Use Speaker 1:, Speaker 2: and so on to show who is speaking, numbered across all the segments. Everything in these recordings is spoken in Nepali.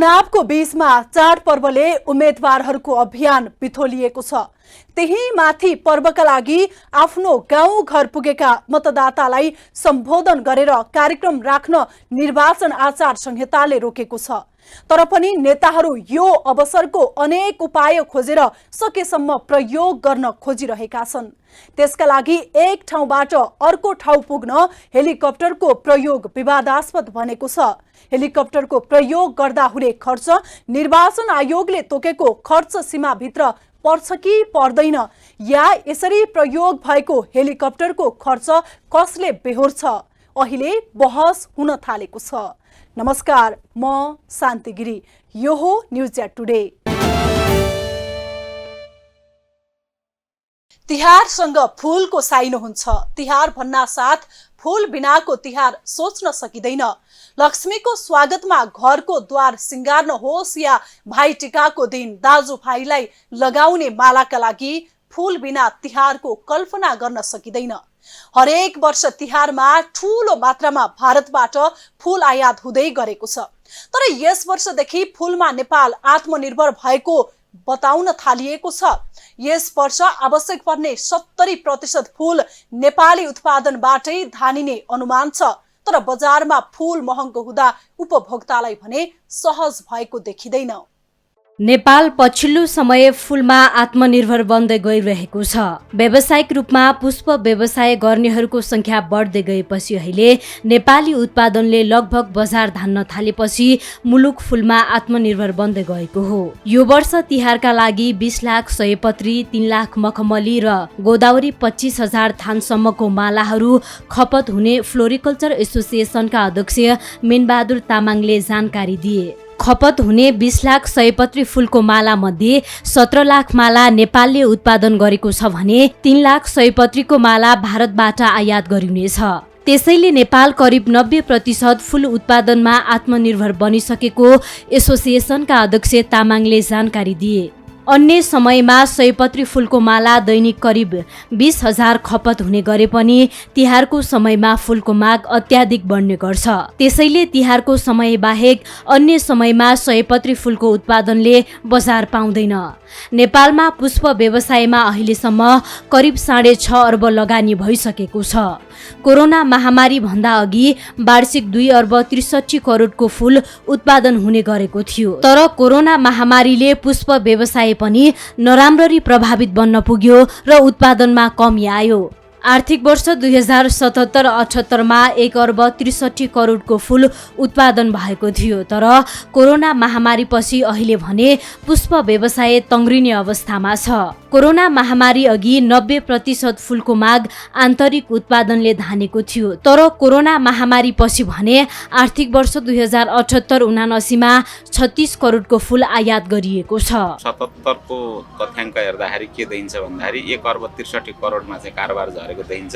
Speaker 1: चुनावको बीचमा चाडपर्वले उम्मेदवारहरूको अभियान बिथोलिएको छ। त्यही माथि पर्वका लागि आफ्नो गाउँ घर पुगेका मतदातालाई सम्बोधन गरेर कार्यक्रम राख्न निर्वाचन आचार संहिताले रोकेको छ। तर पनि नेताहरू यो अवसरको अनेक उपाय खोजेर सकेसम्म प्रयोग गर्न खोजिरहेका छन्। त्यसका लागि एक ठाउँबाट अर्को ठाउँ पुग्न हेलिकप्टरको प्रयोग विवादास्पद बनेको छ। हेलिकप्टरको प्रयोग गर्दा हुने खर्च निर्वाचन आयोगले तोकेको खर्च सीमाभित्र पर्छ कि पर्दैन, या यसरी प्रयोग भएको हेलिकप्टरको खर्च कसले बेहोर्छ, अहिले बहस हुन थालेको छ। नमस्कार, म शान्ति गिरी, यो हो न्यूज एट टुडे। तिहारसँग फूलको साइनो हुन्छ। तिहार भन्ना साथ फूल बिनाको तिहार सोच्न सकिँदैन। लक्ष्मीको स्वागतमा घरको द्वार सिंगार्न होस् या भाइ टिकाको दिन दाजुभाइलाई लगाउने मालाका लागि फूल बिना तिहारको कल्पना गर्न सकिँदैन। हरेक वर्ष तिहारमा ठूलो मात्रामा भारतबाट फूल आयात हुँदै गरेको छ। तर यस वर्षदेखि फूलमा नेपाल आत्मनिर्भर भएको बताउन थालिएको छ। यस वर्ष आवश्यक पर्ने 70% फूल नेपाली उत्पादनबाटै धानिने अनुमान छ। तर बजारमा फूल महँगो हुँदा उपभोक्तालाई भने सहज भएको देखिँदैन।
Speaker 2: नेपाल पछिल्लो समय फूलमा आत्मनिर्भर बन्दै गइरहेको छ। व्यावसायिक रूपमा पुष्प व्यवसाय गर्नेहरूको संख्या बढ्दै गएपछि अहिले नेपाली उत्पादनले लगभग बजार धान्न थालेपछि मुलुक फूलमा आत्मनिर्भर बन्दै गएको हो। यो वर्ष तिहारका लागि 20 लाख सयपत्री, 3 लाख मखमली र गोदावरी 25,000 थानसम्मको मालाहरू खपत हुने फ्लोरिकल्चर एसोसिएसनका अध्यक्ष मेनबहादुर तामाङले जानकारी दिए। खपत हुने 20 लाख सयपत्री फूलको माला मध्ये 17 लाख माला नेपालले उत्पादन गरेको छ भने 3 लाख सयपत्रीको माला भारतबाट आयात गरिनेछ। त्यसैले नेपाल करिब 90% फूल उत्पादनमा आत्मनिर्भर बनिसकेको एसोसिएसनका अध्यक्ष तामाङले जानकारी दिए। अन्य समयमा सयपत्री फूलको माला दैनिक करिब 20,000 खपत हुने गरे पनि तिहारको समयमा फूलको माग अत्याधिक बढ्ने गर्छ। त्यसैले तिहारको समय बाहेक अन्य समयमा सयपत्री फूलको उत्पादनले बजार पाउँदैन। नेपालमा पुष्प व्यवसायमा अहिलेसम्म करिब 6.5 अर्ब लगानी भइसकेको छ। कोरोना महामारी भन्दा अघि वार्षिक 2 अर्ब 63 करोडको फूल उत्पादन हुने गरेको थियो। तर कोरोना महामारीले पुष्प व्यवसाय पनि नराम्ररी प्रभावित बन्न पुग्यो र उत्पादनमा कमी आयो। आर्थिक वर्ष 2077-78 मा 1 अर्ब 63 करोडको फूल उत्पादन भएको थियो। तर कोरोना महामारीपछि अहिले भने पुष्प व्यवसाय तङ्ग्रिने अवस्थामा छ। कोरोना महामारी अघि 90% फूलको माग आन्तरिक उत्पादनले धानेको थियो। तर कोरोना महामारी पछि भने आर्थिक वर्ष 2078-79 मा 36 करोडको फूल आयात गरिएको छ।
Speaker 3: 77 को तथ्याङ्क हेर्दाखेरि के देखिन्छ भन्दाखेरि 1 अर्ब 63 करोडमा चाहिँ कारोबार झरेको देखिन्छ।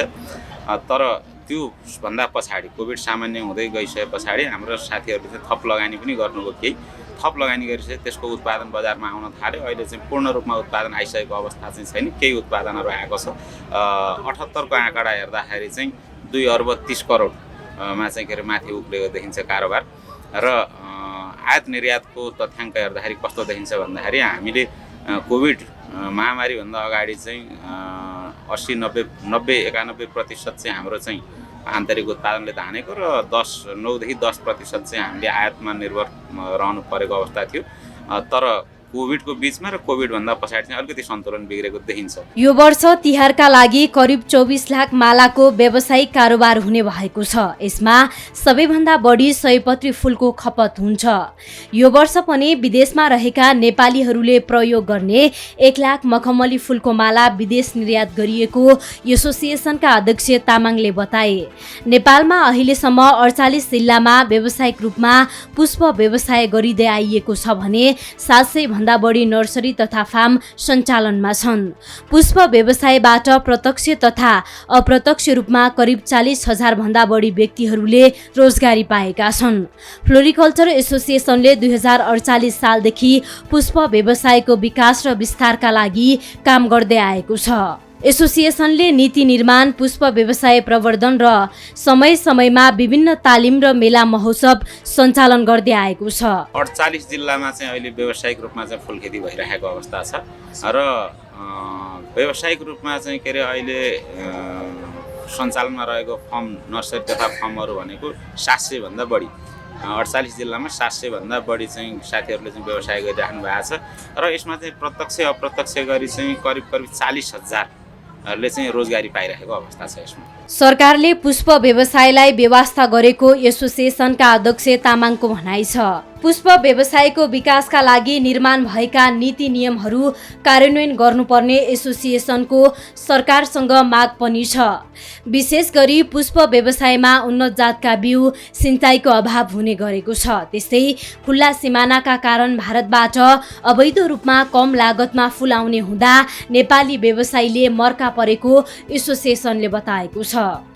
Speaker 3: तर त्यो भन्दा पछाडि कोभिड सामान्य हुँदै गइसके पछाडि हाम्रो साथीहरूले चाहिँ थप लगानी पनि गर्नुभयो। केही थप लगानी गरेपछि त्यसको उत्पादन बजारमा आउन थाल्यो। अहिले चाहिँ पूर्ण रूपमा उत्पादन आइसकेको अवस्था चाहिँ छैन। केही उत्पादनहरू आएको छ। 78 को आँकडा हेर्दाखेरि चाहिँ 2 अर्ब 30 करोडमा चाहिँ के अरे माथि उक्लेको देखिन्छ कारोबार। र आयात निर्यातको तथ्याङ्क हेर्दाखेरि कस्तो देखिन्छ भन्दाखेरि हामीले कोभिड महामारीभन्दा अगाडि चाहिँ 80-90-91% चाहिँ हाम्रो चाहिँ आन्तरिक उत्पादनले धानेको र 9देखि 10% चाहिँ हामीले आयातमा निर्भर रहनु परेको अवस्था थियो। तर कोभिडको बीचमा र कोभिडभन्दा पछाडि चाहिँ अलिकति सन्तुलन बिग्रेको देखिन्छ।
Speaker 2: यो वर्ष तिहारका लागि करिब 24 लाख मालाको व्यावसायिक कारोबार हुने भएको छ। यसमा सबैभन्दा बढी सयपत्री फूलको खपत हुन्छ। यो वर्ष पनि विदेशमा रहेका नेपालीहरूले प्रयोग गर्ने 1 लाख मखमली फूलको माला विदेश निर्यात गरिएको एसोसिएसनका अध्यक्ष तामाङले बताए। नेपालमा अहिलेसम्म 48 जिल्लामा व्यावसायिक रूपमा पुष्प व्यवसाय गरिँदै आइएको छ भने 700 भन्दा बढी नर्सरी तथा फार्म सञ्चालनमा छन्। पुष्प व्यवसायबाट प्रत्यक्ष तथा अप्रत्यक्ष रूपमा करिब 40,000 भन्दा बढी व्यक्तिहरूले रोजगारी पाएका छन्। फ्लोरिकल्चर एसोसिएसनले 2048 सालदेखि पुष्प व्यवसायको विकास र विस्तारका लागि काम गर्दै आएको छ। एसोसिएसनले नीति निर्माण, पुष्प व्यवसाय प्रवर्धन र समय समयमा विभिन्न तालिम र मेला महोत्सव सञ्चालन गर्दै आएको छ।
Speaker 3: 48 जिल्लामा चाहिँ अहिले व्यावसायिक रूपमा चाहिँ फुलखेती भइरहेको अवस्था छ र व्यावसायिक रूपमा चाहिँ के अरे अहिले सञ्चालनमा रहेको फर्म, नर्सरी तथा फर्महरू भनेको 700 भन्दा बढी, 48 जिल्लामा 700 भन्दा बढी चाहिँ साथीहरूले चाहिँ व्यवसाय गरिराख्नु भएको छ र यसमा चाहिँ प्रत्यक्ष अप्रत्यक्ष गरी चाहिँ करिब 40,000ले चाहिँ रोजगारी पाइरहेको अवस्था छ। यसमा
Speaker 2: सरकारले पुष्प व्यवसायलाई व्यवस्था गरेको एसोसिएसनका अध्यक्ष तामाङको भनाइ छ। पुष्प व्यवसायको विकासका लागि निर्माण भएका नीति नियमहरू कार्यान्वयन गर्नुपर्ने एसोसिएसनको सरकारसँग माग पनि छ। विशेष गरी पुष्प व्यवसायमा उन्नत जातका बिउ, सिँचाइको अभाव हुने गरेको छ। त्यस्तै खुल्ला सिमानाका कारण भारतबाट अवैध रूपमा कम लागतमा फुल आउने हुँदा नेपाली व्यवसायीले मर्का परेको एसोसिएसनले बताएको छ।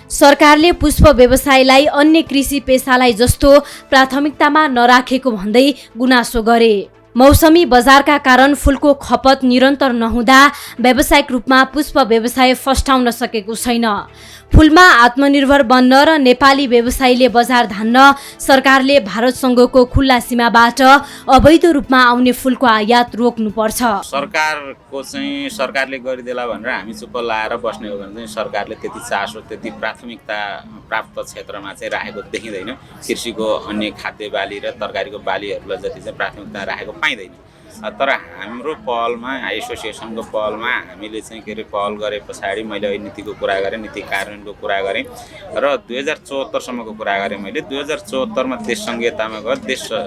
Speaker 2: सरकारले पुष्प व्यवसायलाई अन्य कृषि पेसालाई जस्तो प्राथमिकतामा नराखेको भन्दै गुनासो गरे। मौसमी बजारका कारण फुलको खपत निरन्तर नहुँदा व्यावसायिक रूपमा पुष्प व्यवसाय फस्टाउन सकेको छैन। फुलमा आत्मनिर्भर बन्न र नेपाली व्यवसायीले बजार धान्न सरकारले भारतसँगको खुल्ला सीमाबाट अवैध रूपमा आउने फुलको आयात रोक्नुपर्छ।
Speaker 3: सरकारले गरिदेला भनेर हामी चुप्प लाएर बस्ने हो भने चाहिँ सरकारले त्यति चासो, त्यति प्राथमिकता प्राप्त क्षेत्रमा चाहिँ राखेको देखिँदैन। कृषिको अन्य खाद्य बाली र तरकारीको बालीहरूलाई जति चाहिँ प्राथमिकता राखेको पाइँदैन। तर हाम्रो पहलमा, एसोसिएसनको पहलमा हामीले चाहिँ के अरे पहल गरे पछाडि मैले अहिले नीतिको कुरा गरेँ, नीति कार्यान्वयनको कुरा गरेँ र 2074सम्मको कुरा गरेँ। मैले 2074मा देश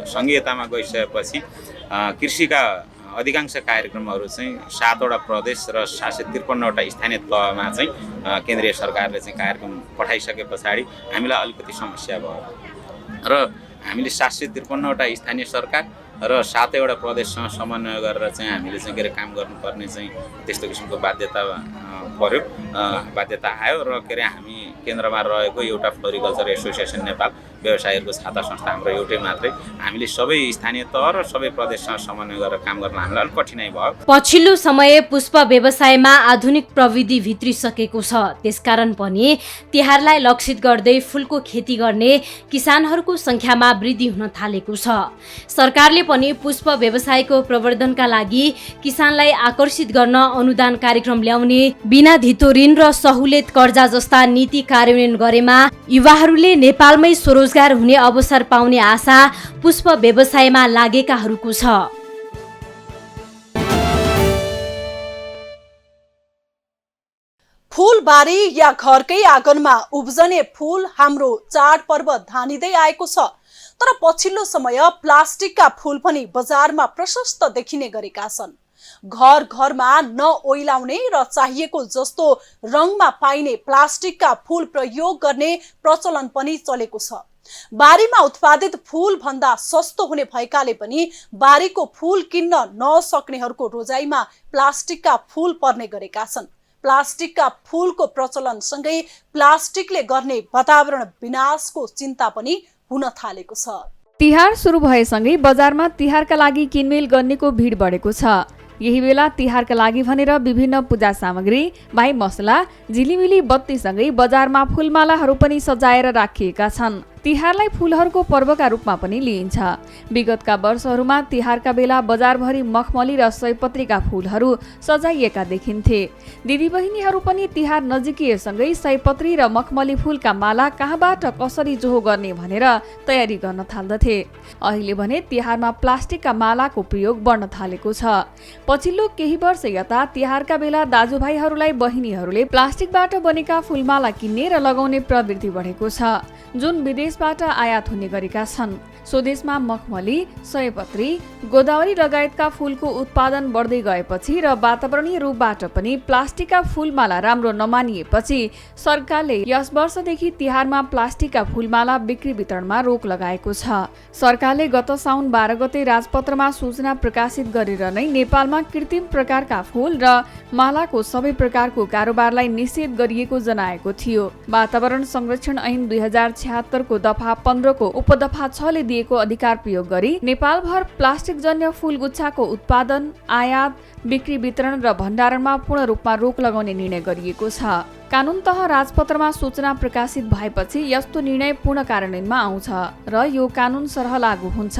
Speaker 3: सङ्घीयतामा गइसकेपछि कृषिका अधिकांश कार्यक्रमहरू चाहिँ 7वटा प्रदेश र 753वटा स्थानीय तहमा चाहिँ केन्द्रीय सरकारले चाहिँ कार्यक्रम पठाइसके पछाडि हामीलाई अलिकति समस्या भयो र हामीले 753वटा स्थानीय सरकार र 7वटा प्रदेशसँग समन्वय गरेर चाहिँ हामीले चाहिँ के अरे काम गर्नुपर्ने चाहिँ त्यस्तो किसिमको बाध्यता आयो र के अरे हामी केन्द्रमा रहेको एउटा फ्लोरिकल्चर एसोसिएसन नेपाल व्यवसायीहरूको छाता संस्था हाम्रो एउटै मात्रै, हामीले सबै स्थानीय तह र सबै प्रदेशसँग समन्वय गरेर काम गर्न हामीलाई अलिक कठिनाइ भयो।
Speaker 2: पछिल्लो समय पुष्प व्यवसायमा आधुनिक प्रविधि भित्रिसकेको छ। त्यसकारण पनि तिहारलाई लक्षित गर्दै फुलको खेती गर्ने किसानहरूको संख्यामा वृद्धि हुन थालेको छ। सरकारले पनि पुष्प व्यवसायको प्रवर्धनका लागि किसानलाई आकर्षित गर्न अनुदान कार्यक्रम ल्याउने, बिना धितो ऋण र सहुलियत कर्जा जस्ता नीति कार्यान्वयन गरेमा युवाहरूले नेपालमै स्वरोजगार हुने अवसर पाउने आशा पुष्प व्यवसायमा लागेकाहरूको छ।
Speaker 1: फूलबारी या घरकै आँगनमा उब्जने फूल हाम्रो चाडपर्व धानिँदै आएको छ। तर पछिल्लो समय प्लास्टिकका फूल पनि बजारमा प्रशस्त देखिने गरेका छन्। घर घरमा नओइलाउने र चाहिएको जस्तो रङमा पाइने प्लास्टिकका फूल प्रयोग गर्ने प्रचलन पनि चलेको छ। बारीमा उत्पादित फूल भन्दा सस्तो हुने भएकाले पनि बारीको फूल किन्न नसक्नेहरूको रोजाइमा प्लास्टिकका फूल पर्ने गरेका छन्। प्लास्टिकका फूलको प्रचलनसँगै प्लास्टिकले गर्ने वातावरण विनाशको चिन्ता पनि हुन थालेको छ।
Speaker 4: तिहार सुरु भएसँगै बजारमा तिहारका लागि किनमेल गर्नेको भिड बढेको छ। यही बेला तिहारका लागि भनेर विभिन्न पूजा सामग्री, भाइ मसला, झिलिमिली बत्तीसँगै बजारमा फूलमालाहरू पनि सजाएर राखिएका छन्। तिहारलाई फूलहरूको पर्वका रूपमा पनि लिइन्छ। विगतका वर्षहरूमा तिहारका बेला बजारभरि मखमली र सयपत्रीका फूलहरू सजाइएका देखिन्थे। दिदीबहिनीहरू पनि तिहार नजिकिएसँगै सयपत्री र मखमली फूलका माला कहाँबाट कसरी जोहो गर्ने भनेर तयारी गर्न थाल्दथे। अहिले भने तिहारमा प्लास्टिकका मालाको प्रयोग बढ्न थालेको छ। पछिल्लो केही वर्ष यता तिहारका बेला दाजुभाइहरूलाई बहिनीहरूले प्लास्टिकबाट बनेका फूलमाला किन्ने र लगाउने प्रवृत्ति बढेको छ, जुन विदेशबाट आयात हुने गरेका छन्। स्वदेशमा मखमली, सयपत्री, गोदावरी लगायतका फूलको उत्पादन बढ्दै गएपछि र वातावरणीय रूपबाट पनि प्लास्टिकका फूलमाला राम्रो नमानिएपछि सरकारले यस वर्षदेखि तिहारमा प्लास्टिकका फूलमाला बिक्री वितरणमा रोक लगाएको छ। सरकारले गत साउन 12 गते राजपत्रमा सूचना प्रकाशित गरेर नै नेपालमा कृत्रिम प्रकारका फूल र मालाको सबै प्रकारको कारोबारलाई निषेध गरिएको जनाएको थियो। वातावरण संरक्षण ऐन 2076 को दफा 15 को उपदफा 6 ले दिएको अधिकार प्रयोग गरी नेपालभर प्लास्टिक जन्य फूल गुच्छाको उत्पादन, आयात, बिक्री, वितरण र भण्डारणमा पूर्ण रूपमा रोक लगाउने निर्णय गरिएको छ। कानून तह राजपत्रमा सूचना प्रकाशित भएपछि यस्तो निर्णय पूर्ण कार्यान्वयनमा आउँछ र यो कानून सरह लागू हुन्छ।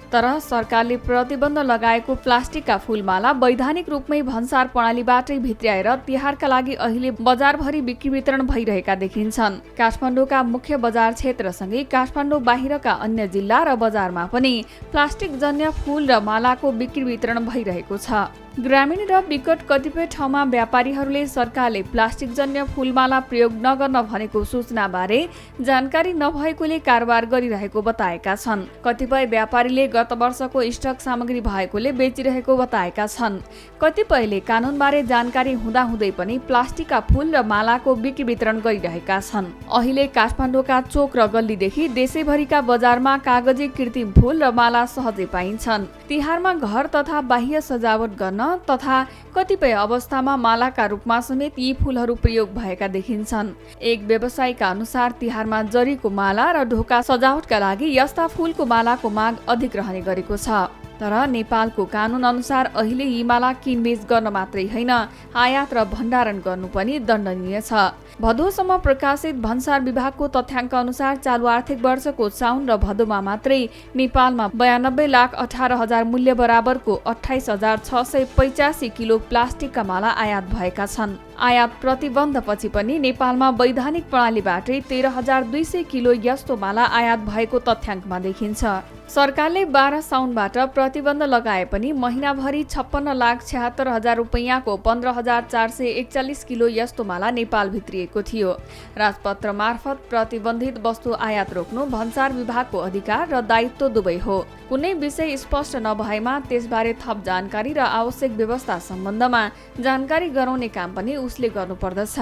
Speaker 4: तर सरकारले प्रतिबन्ध लगाएको प्लास्टिकका फूलमाला वैधानिक रूपमै भन्सार प्रणालीबाटै भित्र्याएर तिहारका लागि अहिले बजारभरि बिक्री वितरण भइरहेका देखिन्छन्। काठमाडौँका मुख्य बजार क्षेत्रसँगै काठमाडौँ बाहिरका अन्य जिल्ला र बजारमा पनि प्लास्टिक जन्य फूल र मालाको बिक्री वितरण भइरहेको छ। ग्रामीण र विकट कतिपय ठाउँमा व्यापारीहरूले सरकारले प्लास्टिक जन्य फूलमाला प्रयोग नगर्न भनेको सूचनाबारे जानकारी नभएकोले कारोबार गरिरहेको बताएका छन्। कतिपय व्यापारीले गत वर्षको स्टक सामग्री भएकोले बेचिरहेको बताएका छन्। कतिपयले कानूनबारे जानकारी हुँदाहुँदै पनि प्लास्टिकका फूल र मालाको बिक्री वितरण गरिरहेका छन्। अहिले काठमाडौँका चोक र गल्लीदेखि देशैभरिका बजारमा कागजी कृत्रिम फूल र माला सहजै पाइन्छन्। तिहारमा घर तथा बाह्य सजावट गर्न तथा कतिपय अवस्थामा मालाका रूपमा समेत यी फूलहरू प्रयोग भएका देखिन्छन्। एक व्यवसायीका अनुसार तिहारमा जरीको माला र ढोका सजावटका लागि यस्ता फूलको मालाको माग अधिक रहने गरेको छ। तर नेपालको कानून अनुसार अहिले यी माला किनबेच गर्न मात्रै होइन, आयात र भण्डारण गर्नु पनि दण्डनीय छ। भदौसम्म प्रकाशित भन्सार विभागको तथ्याङ्क अनुसार चालु आर्थिक वर्षको साउन र भदौमा मात्रै नेपालमा 92,18,000 मूल्य बराबरको 28,685 किलो प्लास्टिकका माला आयात भएका छन्। आयात प्रतिबन्धपछि पनि नेपालमा वैधानिक प्रणालीबाटै 13,200 किलो यस्तो माला आयात भएको तथ्याङ्कमा देखिन्छ। सरकारले 12 साउनबाट प्रतिबन्ध लगाए पनि महिनाभरि 56,76,000 रुपैयाँको 15,441 किलो यस्तो माला नेपाल भित्रिएको थियो। राजपत्र मार्फत प्रतिबन्धित वस्तु आयात रोक्नु भन्सार विभागको अधिकार र दायित्व दुवै हो। कुनै विषय स्पष्ट नभएमा त्यसबारे थप जानकारी र आवश्यक व्यवस्था सम्बन्धमा जानकारी गराउने काम पनि उसले गर्नुपर्दछ।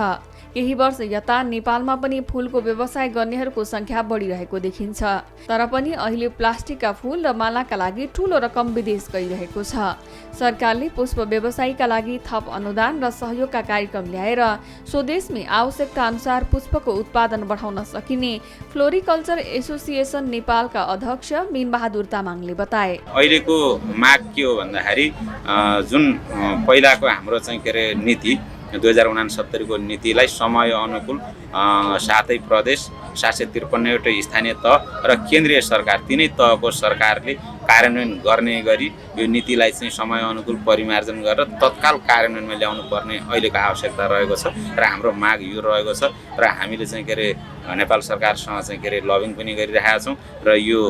Speaker 4: केही वर्ष यता नेपालमा पनि फूलको व्यवसाय गर्नेहरूको संख्या बढिरहेको देखिन्छ। तर पनि अहिले प्लास्टिकका फूल र मालाका लागि ठूलो रकम विदेश गइरहेको छ। सरकारले पुष्प व्यवसायीका लागि थप अनुदान र सहयोगका कार्यक्रम ल्याएर स्वदेशमै आवश्यकता अनुसार पुष्पको उत्पादन बढाउन सकिने फ्लोरिकल्चर एसोसिएसन नेपालका अध्यक्ष मीनबहादुर तामाङले बताए।
Speaker 3: अहिलेको माग के हो भन्दाखेरि जुन पहिलाको हाम्रो चाहिँ के अरे नीति 2069 को नीतिलाई समय अनुकूल 7 प्रदेश 753 वटा स्थानीय तह र केन्द्रीय सरकार तीनै तहको सरकारले कार्यान्वयन गर्ने गरी यो नीतिलाई चाहिँ समय अनुकूल परिमार्जन गरेर तत्काल कार्यान्वयनमा ल्याउनु पर्ने अहिलेको आवश्यकता रहेको छ र हाम्रो माग यो रहेको छ र हामीले चाहिँ के अरे नेपाल सरकारसँग चाहिँ के अरे लबिङ पनि गरिरहेका छौँ र यो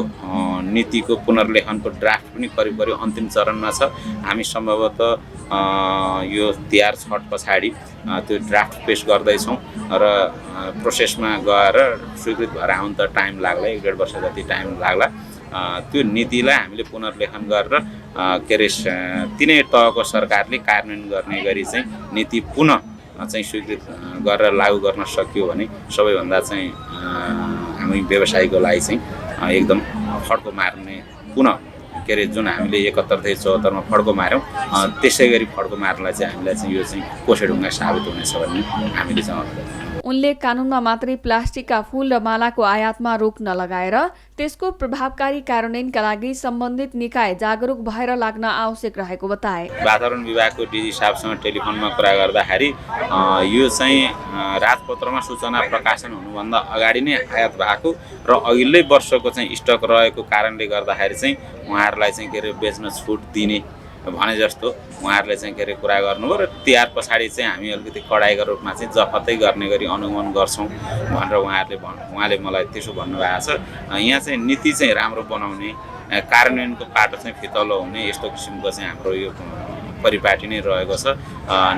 Speaker 3: नीतिको पुनर्लेखनको ड्राफ्ट पनि करिब अन्तिम चरणमा छ। हामी सम्भवतः यो तिहार छठ पछाडि त्यो ड्राफ्ट पेश गर्दैछौँ र प्रोसेसमा गएर स्वीकृत भएर आउनु त टाइम लाग्ला, 1.5 वर्ष जति टाइम लाग्ला। त्यो नीतिलाई हामीले पुनर्लेखन गरेर के अरे तीनै तहको सरकारले कार्यान्वयन गर्ने गरी चाहिँ नीति पुनः चाहिँ स्वीकृत गरेर लागू गर्न सकियो भने सबैभन्दा चाहिँ हामी व्यवसायीको लागि चाहिँ एकदम फड्को मार्ने पुनः के अरे जुन हामीले 71-74 मा फड्को मार्यौँ त्यसै गरी फड्को मार्नलाई चाहिँ हामीलाई चाहिँ यो चाहिँ कोसेढुङ्गा साबित हुनेछ भन्ने हामीले चाहिँ
Speaker 4: उनले कानूनमा मात्रै प्लास्टिकका फूल र मालाको आयातमा रोक नलगाएर त्यसको प्रभावकारी कार्यान्वयनका लागि सम्बन्धित निकाय जागरुक भएर लाग्न आवश्यक रहेको बताए।
Speaker 3: वातावरण विभागको डीजी साहबसँग टेलिफोनमा कुरा गर्दाखेरि यो चाहिँ राजपत्रमा सूचना प्रकाशन हुनुभन्दा अगाडि नै आयात भएको र अघिल्लै वर्षको चाहिँ स्टक रहेको कारणले गर्दाखेरि चाहिँ उहाँहरूलाई चाहिँ के अरे बेच्न छुट दिने भने जस्तो उहाँहरूले चाहिँ के अरे कुरा गर्नुभयो र तिहार पछाडि चाहिँ हामी अलिकति कडाइको रूपमा चाहिँ जफतै गर्ने गरी अनुगमन गर्छौँ भनेर उहाँले मलाई त्यसो भन्नुभएको छ। यहाँ चाहिँ नीति चाहिँ राम्रो बनाउने, कार्यान्वयनको पाटो चाहिँ फितलो हुने यस्तो किसिमको चाहिँ हाम्रो यो परिपाटी नै रहेको छ।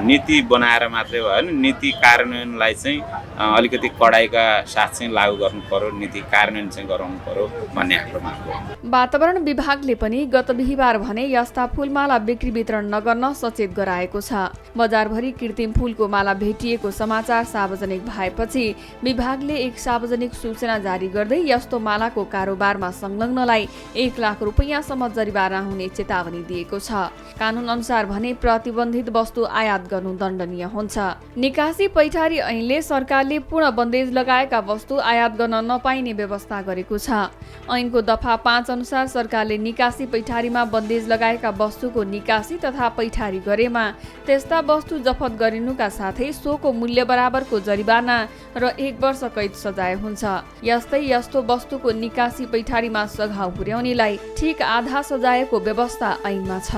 Speaker 3: नीति बनाएर मात्रै भएन, नीति कार्यान्वयनलाई चाहिँ अलिकति कडाइका साथ चाहिँ लागू गर्नु पर्यो, नीति कार्यान्वयन चाहिँ गराउनु पर्यो भन्ने हाम्रो माग हो।
Speaker 4: वातावरण विभागले पनि गत बिहीबार भने यस्ता फूलमाला बिक्री वितरण नगर्न सचेत गराएको छ। बजारभरि कृत्रिम फूलको माला भेटिएको समाचार सार्वजनिक भएपछि विभागले एक सार्वजनिक सूचना जारी गर्दै यस्तो मालाको कारोबारमा संलग्नलाई 1 लाख रुपैयाँसम्म जरिवाना हुने चेतावनी दिएको छ। कानून अनुसार भने प्रतिबन्धित वस्तु आयात गर्नु दण्डनीय हुन्छ। निकासी पैठारी ऐनले सरकारले सरकारले पूर्ण बन्देज लगाएका वस्तु आयात गर्न नपाइने व्यवस्था गरेको छ। ऐनको दफा 5 अनुसार सरकारले निकासी पैठारीमा बन्देज लगाएका वस्तुको निकासी तथा पैठारी गरेमा त्यस्ता वस्तु जफत गरिनुका साथै सोको मूल्य बराबरको जरिवाना र 1 वर्ष कैद सजाय हुन्छ। यस्तै यस्तो वस्तुको निकासी पैठारीमा सघाउ पुर्याउनेलाई ठिक आधा सजायको व्यवस्था ऐनमा छ।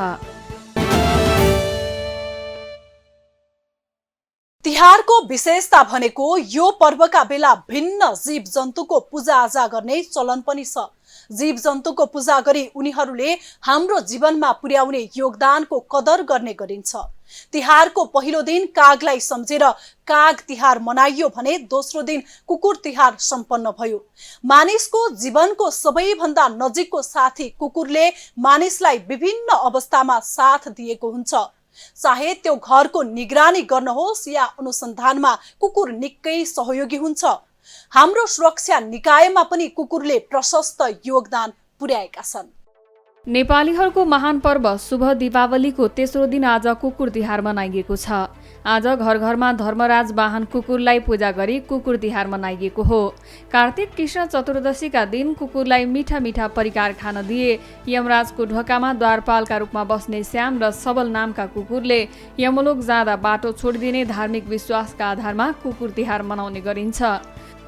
Speaker 1: तिहारको विशेषता भनेको यो पर्वका बेला भिन्न जीव जन्तुको पूजाआजा गर्ने चलन पनि छ। जीव जन्तुको पूजा गरी उनीहरूले हाम्रो जीवनमा पुर्याउने योगदानको कदर गर्ने गरिन्छ। तिहारको पहिलो दिन कागलाई सम्झेर काग तिहार मनाइयो भने दोस्रो दिन कुकुर तिहार सम्पन्न भयो। मानिसको जीवनको सबैभन्दा नजिकको साथी कुकुरले मानिसलाई विभिन्न अवस्थामा साथ दिएको हुन्छ। चाहे त्यो घरको निगरानी गर्न होस् या अनुसन्धानमा कुकुर निकै सहयोगी हुन्छ। हाम्रो सुरक्षा निकायमा पनि कुकुरले प्रशस्त योगदान पुर्याएका छन्।
Speaker 4: नेपालीहरूको महान पर्व शुभ दीपावलीको तेस्रो दिन आज कुकुर तिहार मनाइएको छ। आज घर घरमा धर्मराज वाहन कुकुरलाई पूजा गरी कुकुर तिहार मनाइएको हो। कार्तिक कृष्ण चतुर्दशीका दिन कुकुरलाई मिठा मिठा परिकार खान दिए यमराजको ढोकामा द्वारपालका रूपमा बस्ने श्याम र सबल नामका कुकुरले यमलोक जाँदा बाटो छोडिदिने धार्मिक विश्वासका आधारमा कुकुर तिहार मनाउने गरिन्छ।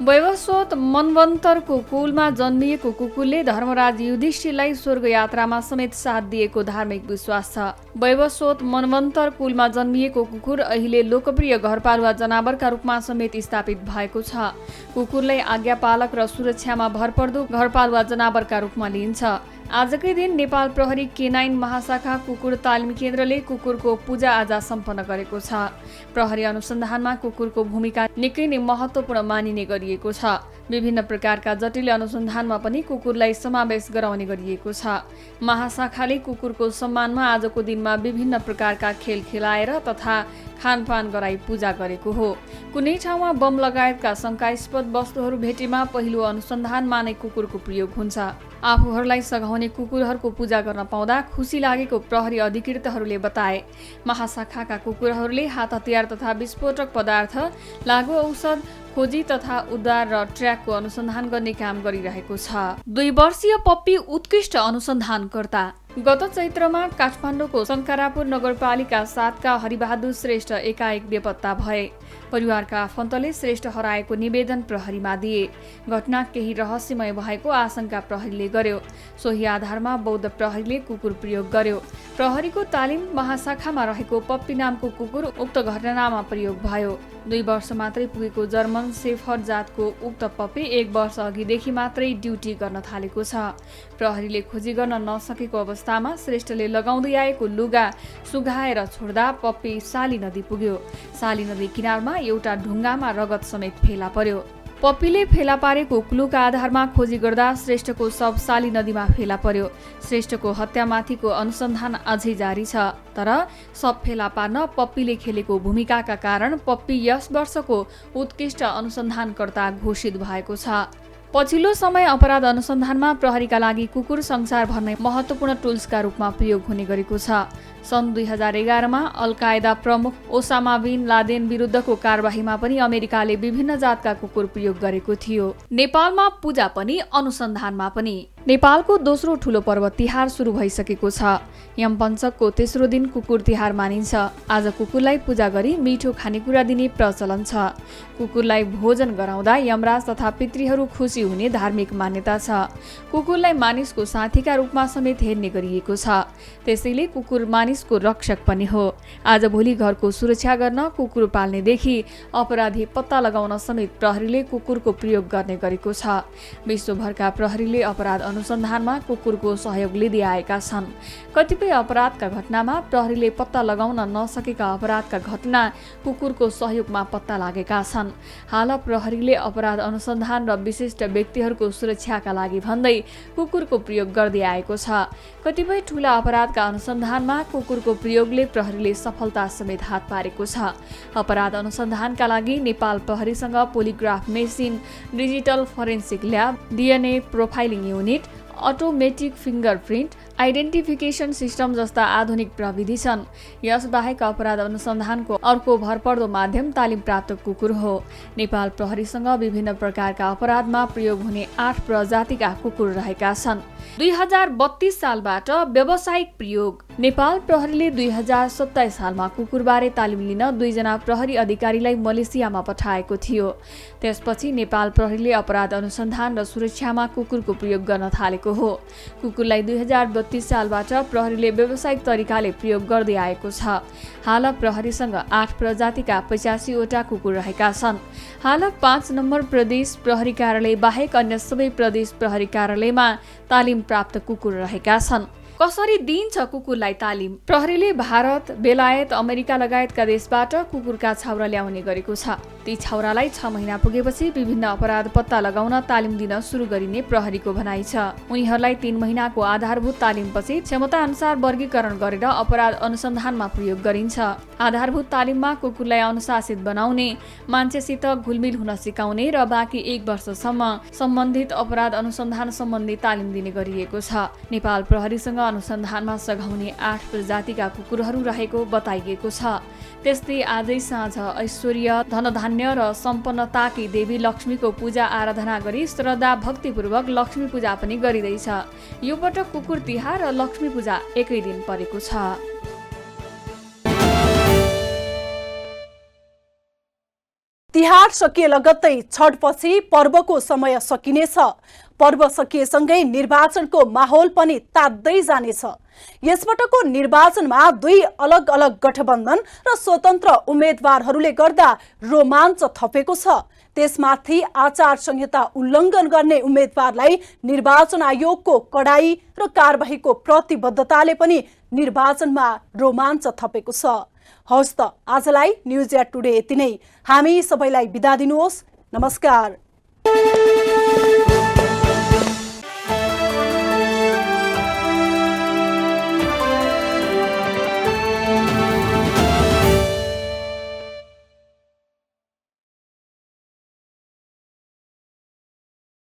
Speaker 4: वैवस्वत मनवन्तरको कुलमा जन्मिएको कुकुरले धर्मराज युधिष्ठिरलाई स्वर्ग यात्रामा समेत साथ दिएको धार्मिक विश्वास छ। वैवस्वत मनवन्तर कुलमा जन्मिएको कुकुर अहिले लोकप्रिय घरपालुवा जनावरका रूपमा समेत स्थापित भएको छ। कुकुरलाई आज्ञापालक र सुरक्षामा भरपर्दो घरपालुवा जनावरका रूपमा लिइन्छ। आजकै दिन नेपाल प्रहरी केनाइन महाशाखा कुकुर तालिम केन्द्रले कुकुरको पूजाआजा सम्पन्न गरेको छ। प्रहरी अनुसन्धानमा कुकुरको भूमिका निकै नै महत्त्वपूर्ण मानिने गरिएको छ। विभिन्न प्रकारका जटिल अनुसन्धानमा पनि कुकुरलाई समावेश गराउने गरिएको छ। महाशाखाले कुकुरको सम्मानमा आजको दिनमा विभिन्न प्रकारका खेल खेलाएर तथा खानपान गराई पूजा गरेको हो। कुनै ठाउँमा बम लगायतका शङ्कास्पद वस्तुहरू भेटेमा पहिलो अनुसन्धानमा नै कुकुरको प्रयोग हुन्छ। आफूहरूलाई सघाउने कुकुरहरूको पूजा गर्न पाउँदा खुसी लागेको प्रहरी अधिकृतहरूले बताए। महाशाखाका कुकुरहरूले हात हतियार तथा विस्फोटक पदार्थ, लागु औषध खोजी तथा उद्धार र ट्र्याकको अनुसन्धान गर्ने काम गरिरहेको छ। 2 वर्षीय पप्पी उत्कृष्ट अनुसन्धानकर्ता। गत चैत्रमा काठमाडौँको शङ्करापुर नगरपालिका 7 का हरिबहादुर श्रेष्ठ एकाएक बेपत्ता भए। परिवारका आफन्तले श्रेष्ठ हराएको निवेदन प्रहरीमा दिए। घटना केही रहस्यमय भएको आशंका प्रहरीले गर्यो। सोही आधारमा बौद्ध प्रहरीले कुकुर प्रयोग गर्यो। प्रहरीको तालिम महाशाखामा रहेको पप्पी नामको कुकुर उक्त घटनामा प्रयोग भयो। 2 वर्ष मात्रै पुगेको जर्मन सेफर्ड जातको उक्त पप्पी 1 वर्ष अघिदेखि मात्रै ड्युटी गर्न थालेको छ। प्रहरीले खोजी गर्न नसकेको अवस्थामा श्रेष्ठले लगाउँदै आएको लुगा सुघाएर छोड्दा पप्पी साली नदी पुग्यो। साली नदी किनारमा एउटा ढुङ्गामा रगत समेत फेला पर्यो। पप्पीले फेला पारेको क्लुका आधारमा खोजी गर्दा श्रेष्ठको शव साली नदीमा फेला पर्यो। श्रेष्ठको हत्यामाथिको अनुसन्धान अझै जारी छ। तर शव फेला पार्न पप्पीले खेलेको भूमिकाका कारण पप्पी यस वर्षको उत्कृष्ट अनुसन्धानकर्ता घोषित भएको छ। पछिल्लो समय अपराध अनुसन्धानमा प्रहरीका लागि कुकुर संसार भन्ने महत्त्वपूर्ण टुल्सका रूपमा प्रयोग हुने गरेको छ। सन् 2011 मा अल कायदा प्रमुख ओसामा बिन लादेन विरुद्धको कारबाहीमा पनि अमेरिकाले विभिन्न जातका कुकुर प्रयोग गरेको थियो। नेपालमा पूजा पनि अनुसन्धानमा पनि। नेपालको दोस्रो ठूलो पर्व तिहार सुरु भइसकेको छ। यमपञ्चकको तेस्रो दिन कुकुर तिहार मानिन्छ। आज कुकुरलाई पूजा गरी मिठो खानेकुरा दिने प्रचलन छ। कुकुरलाई भोजन गराउँदा यमराज तथा पितृहरू खुसी हुने धार्मिक मान्यता छ। कुकुरलाई मानिसको साथीका रूपमा समेत हेर्ने गरिएको छ। त्यसैले कुकुर मानिसको रक्षक पनि हो। आज भोलि घरको सुरक्षा गर्न कुकुर पाल्नेदेखि अपराधी पत्ता लगाउन समेत प्रहरीले कुकुरको प्रयोग गर्ने गरेको छ। विश्वभरका प्रहरीले अपराध अनुसन्धानमा कुकुरको सहयोग लिँदै आएका छन्। कतिपय अपराधका घटनामा प्रहरीले पत्ता लगाउन नसकेका अपराधका घटना कुकुरको सहयोगमा पत्ता लागेका छन्। हाल प्रहरीले अपराध अनुसन्धान र विशिष्ट व्यक्तिहरूको सुरक्षाका लागि भन्दै कुकुरको प्रयोग गर्दै आएको छ। कतिपय ठूला अपराधका अनुसन्धानमा कुकुरको प्रयोगले प्रहरीले सफलता समेत हात पारेको छ। अपराध अनुसन्धानका लागि नेपाल प्रहरीसँग polygraph machine, digital forensic lab, DNA profiling unit, automatic fingerprint, identification system जस्ता आधुनिक प्रविधि छन्। यसबाहेक अपराध अनुसन्धानको अर्को भरपर्दो माध्यम तालिम प्राप्त कुकुर हो। नेपाल प्रहरीसँग विभिन्न प्रकारका अपराधमा प्रयोग हुने 8 प्रजातिका कुकुर रहेका छन्। 2032 सालबाट व्यावसायिक प्रयोग। नेपाल प्रहरीले 2027 सालमा कुकुरबारे तालिम लिन 2 जना प्रहरी अधिकारीलाई मलेसियामा पठाएको थियो। त्यसपछि नेपाल प्रहरीले अपराध अनुसन्धान र सुरक्षामा कुकुरको प्रयोग गर्न थालेको हो। कुकुरलाई 2032 सालबाट प्रहरीले व्यावसायिक तरिकाले प्रयोग गर्दै आएको छ। हाल प्रहरीसँग 8 प्रजातिका 85 वटा कुकुर रहेका छन्। हाल 5 नम्बर प्रदेश प्रहरी कार्यालय बाहेक अन्य सबै प्रदेश प्रहरी कार्यालयमा तालिम प्राप्त कुकुर रहेका छन्। कसरी दिइन्छ कुकुरलाई तालिम? प्रहरीले भारत, बेलायत, अमेरिका लगायतका देशबाट कुकुरका छाउरा ल्याउने गरेको छ। ती छाउरालाई 6 महिना पुगेपछि विभिन्न अपराध पत्ता लगाउन तालिम दिन सुरु गरिने प्रहरीको भनाइ छ। उनीहरूलाई 3 महिनाको आधारभूत तालिमपछि क्षमता अनुसार वर्गीकरण गरेर अपराध अनुसन्धानमा प्रयोग गरिन्छ। आधारभूत तालिममा कुकुरलाई अनुशासित बनाउने, मान्छेसित घुलमिल हुन सिकाउने र बाँकी 1 वर्षसम्म सम्बन्धित अपराध अनुसन्धान सम्बन्धी तालिम दिने गरिएको छ। नेपाल प्रहरीसँग अनुसन्धानमा सघाउने 8 प्रजातिका कुकुरहरू रहेको बताइएको छ। त्यस्तै आजै साँझ ऐश्वर्य, धनधान्य र सम्पन्नताकी देवी लक्ष्मीको पूजा आराधना गरी श्रद्धा भक्तिपूर्वक लक्ष्मी पूजा पनि गरिँदैछ। यो पटक कुकुर तिहार र लक्ष्मी पूजा एकै दिन परेको छ।
Speaker 1: तिहार सकिए लगत्तै छठपछि पर्वको समय सकिनेछ। पर्व सकिएसँगै निर्वाचनको माहौल पनि तात्दै जानेछ। यसपटकको निर्वाचनमा 2 अलग अलग गठबन्धन र स्वतन्त्र उम्मेदवारहरूले गर्दा रोमाञ्च थपेको छ। त्यसमाथि आचार संहिता उल्लङ्घन गर्ने उम्मेदवारलाई निर्वाचन आयोगको कडाई र कारबाहीको प्रतिबद्धताले पनि निर्वाचनमा रोमाञ्च थपेको छ। हवस् त आजलाई न्युज एट टुडे यति नै। हामी सबैलाई बिदा दिनुहोस्। नमस्कार।